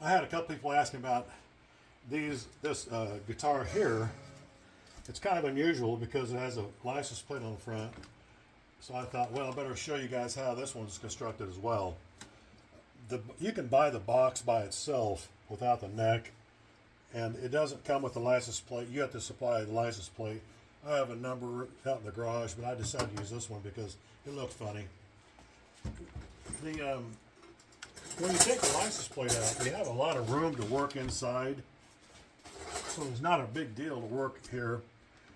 I had a couple people asking about this guitar here. It's kind of unusual because it has a license plate on the front. So I thought, well, I better show you guys how this one's constructed as well. You can buy the box by itself without the neck, and it doesn't come with the license plate. You have to supply the license plate. I have a number out in the garage, but I decided to use this one because it looked funny. The When you take the license plate out, you have a lot of room to work inside, so it's not a big deal to work here.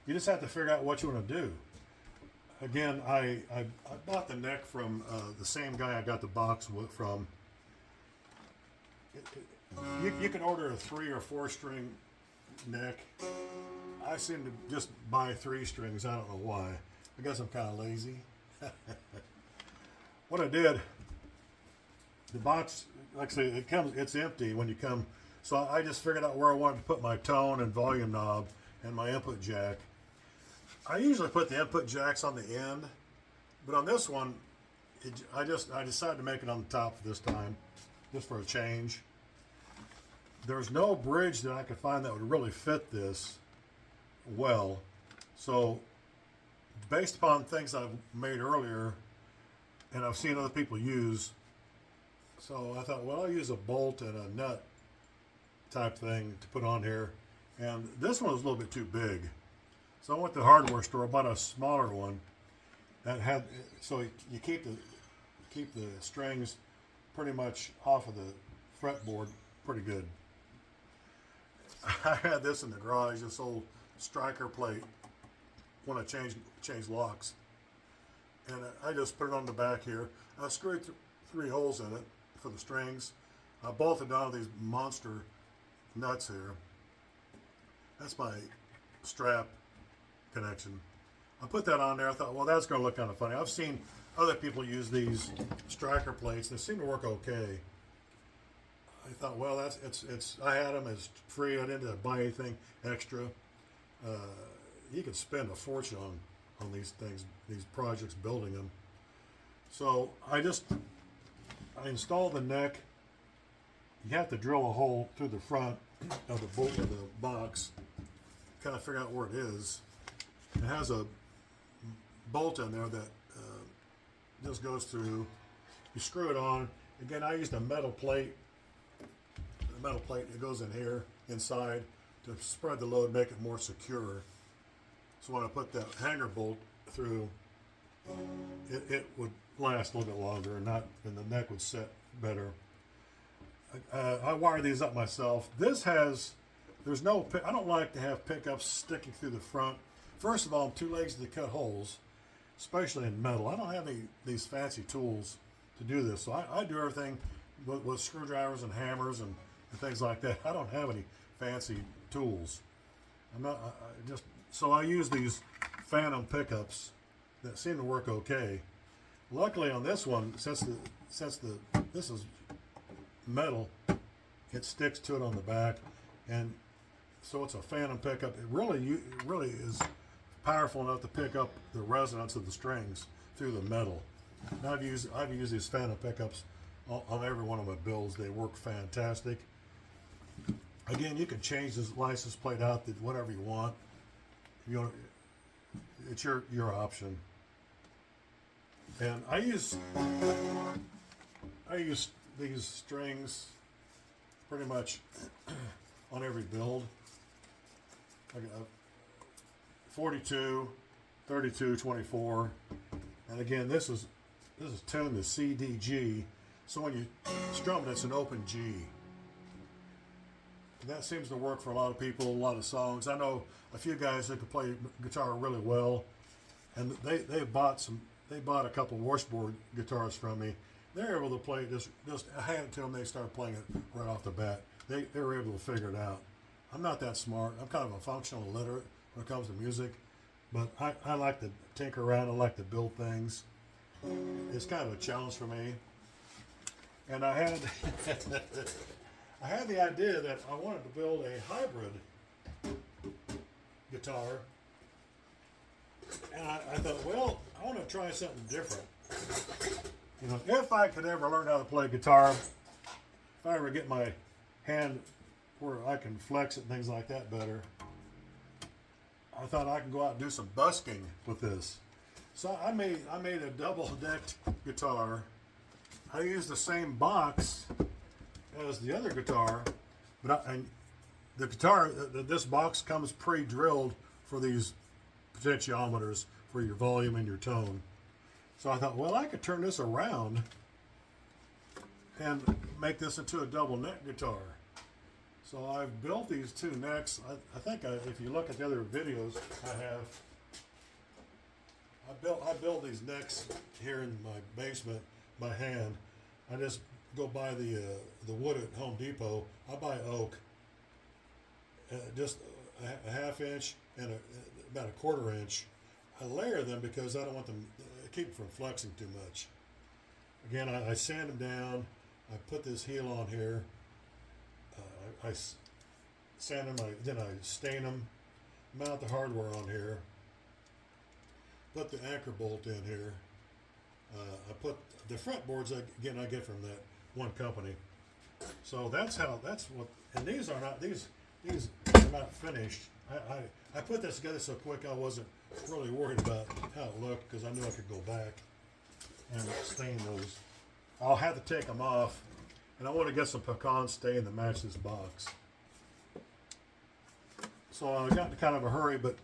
You just have to figure out what you want to do. Again, I bought the neck from the same guy I got the box from. You can order a 3 or 4 string neck. I seem to just buy 3 strings. I don't know why. I guess I'm kind of lazy. What I did, the box, like I say, it's empty when you come. So I just figured out where I wanted to put my tone and volume knob and my input jack. I usually put the input jacks on the end, but on this one, I decided to make it on the top this time, just for a change. There's no bridge that I could find that would really fit this well. So based upon things I've made earlier and I've seen other people use, so I thought, well, I'll use a bolt and a nut type thing to put on here. And this one was a little bit too big. So I went to the hardware store, bought a smaller one that had, so you keep the strings pretty much off of the fretboard pretty good. I had this in the garage, this old striker plate when I changed locks. And I just put it on the back here. I screwed 3 holes in it for the strings. I bolted down these monster nuts here. That's my strap connection. I put that on there. I thought, well, that's going to look kind of funny. I've seen other people use these striker plates. They seem to work okay. I thought, well, I had them as free. I didn't buy anything extra. You can spend a fortune on these things, these projects, building them. So I installed the neck. You have to drill a hole through the front of the box, kind of figure out where it is. It has a bolt in there that just goes through. You screw it on. Again, I used a metal plate. The metal plate, it goes in here inside to spread the load, make it more secure. So when I put that hanger bolt through, it would last a little bit longer, and the neck would set better. I wired these up myself. There's no, I don't like to have pickups sticking through the front. First of all, I'm too lazy to cut holes, especially in metal. I don't have these fancy tools to do this, so I do everything with screwdrivers and hammers and things like that. I don't have any fancy tools. So I use these phantom pickups that seem to work okay. Luckily on this one, since this is metal, it sticks to it on the back, and so it's a phantom pickup. It really is powerful enough to pick up the resonance of the strings through the metal. And I've used these phantom pickups on every one of my builds. They work fantastic. Again, you can change this license plate out to whatever you want. It's your option. And I use these strings pretty much on every build. I got 42, 32, 24, and again this is tuned to C, D, G. So when you strum it, it's an open G. And that seems to work for a lot of people, a lot of songs. I know a few guys that can play guitar really well, and they bought a couple washboard guitars from me. They're able to play just I hand it to them, they start playing it right off the bat. They were able to figure it out. I'm not that smart. I'm kind of a functional illiterate when it comes to music, but I like to tinker around. I like to build things. It's kind of a challenge for me. And I had I had the idea that I wanted to build a hybrid guitar, and I thought, well, I want to try something different. If I could ever learn how to play guitar, if I ever get my hand where I can flex it and things like that better, I thought I could go out and do some busking with this. So I made a double-decked guitar. I used the same box as the other guitar, but the guitar, this box comes pre-drilled for these potentiometers for your volume and your tone. So I thought, well, I could turn this around and make this into a double neck guitar. So I've built these two necks. I think if you look at the other videos I build these necks here in my basement by hand. I just go buy the wood at Home Depot. I buy oak, just a half inch and about a quarter inch. I layer them because I don't want them keep them from flexing too much. Again, I sand them down. I put this heel on here. I sand them. Then I stain them. Mount the hardware on here. Put the anchor bolt in here. I put the front boards again I get from that one company. So that's what. And these are not not finished. I put this together so quick I wasn't really worried about how it looked because I knew I could go back and stain those. I'll have to take them off, and I want to get some pecan stain to match this box. So I got in kind of a hurry, but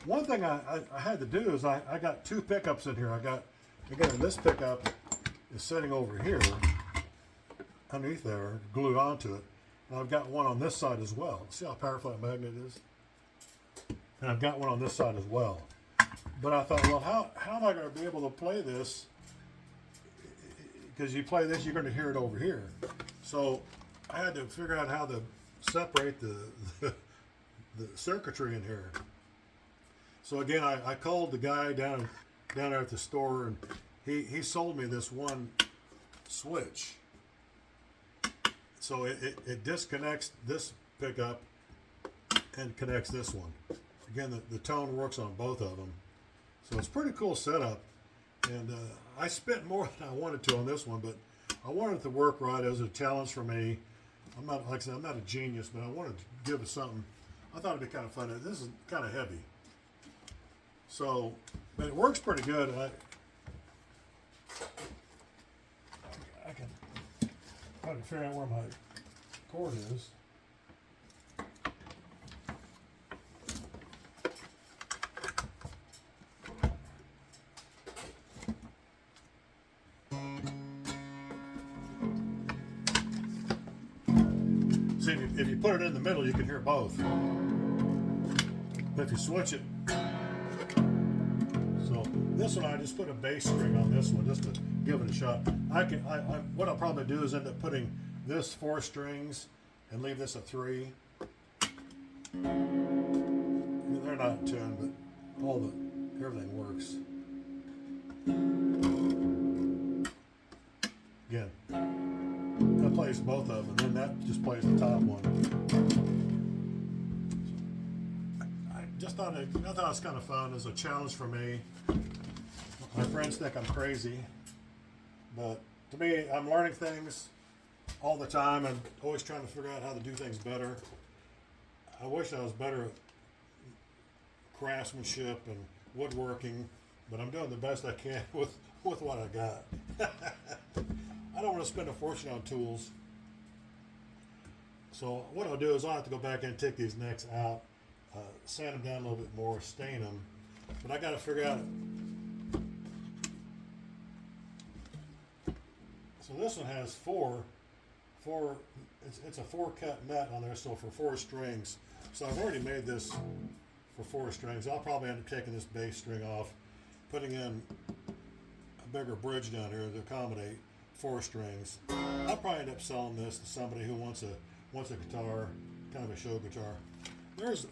one thing I had to do is I got two pickups in here. Again, this pickup is sitting over here underneath there, glued onto it. And I've got one on this side as well. See how powerful that magnet is? And I've got one on this side as well. But I thought, well, how am I going to be able to play this? Because you play this, you're going to hear it over here. So I had to figure out how to separate the circuitry in here. So again, I called the guy down there at the store, and he sold me this one switch. So it disconnects this pickup and connects this one. Again, the tone works on both of them. So it's a pretty cool setup. And I spent more than I wanted to on this one, but I wanted it to work right. It was a challenge for me. I'm not, like I said, I'm not a genius, but I wanted to give it something. I thought it'd be kind of fun. This is kind of heavy. So, but it works pretty good. I can try to figure out where my cord is. See, if you put it in the middle, you can hear both. But if you switch it, so this one I just put a bass string on this one just to give it a shot. What I'll probably do is end up putting this 4 strings and leave this a 3. They're not in tune, but everything works. Again, that plays both of them, and then that just plays the top one. I just thought it was kind of fun. It was a challenge for me. My friends think I'm crazy, but to me, I'm learning things all the time and always trying to figure out how to do things better. I wish I was better at craftsmanship and woodworking, but I'm doing the best I can with what I got. I don't want to spend a fortune on tools. So what I'll do is I'll have to go back and take these necks out, sand them down a little bit more, stain them. But I got to figure out. So this one has four. It's a 4-cut nut on there, so for 4 strings. So I've already made this for 4 strings. I'll probably end up taking this bass string off, putting in a bigger bridge down here to accommodate 4 strings. I'll probably end up selling this to somebody who wants a guitar, kind of a show guitar. There's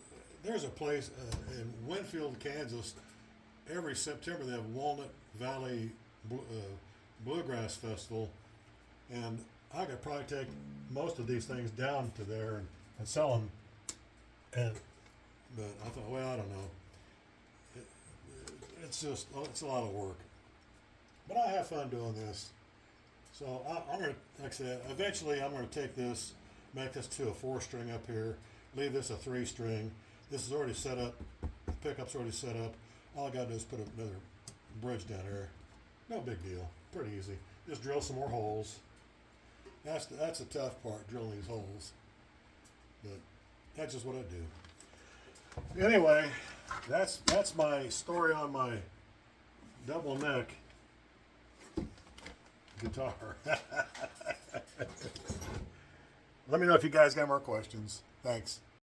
a place in Winfield, Kansas. Every September they have Walnut Valley Bluegrass Festival, and I could probably take most of these things down to there and sell them. But I thought, well, I don't know. It's a lot of work. But I have fun doing this. So I'm going to, like I said, eventually I'm going to take this make this to a 4-string up here, leave this a 3-string. This is already set up, the pickup's already set up. All I gotta do is put another bridge down here. No big deal, pretty easy. Just drill some more holes. That's the tough part, drilling these holes. But that's just what I do. Anyway, that's my story on my double neck guitar. Let me know if you guys got more questions. Thanks.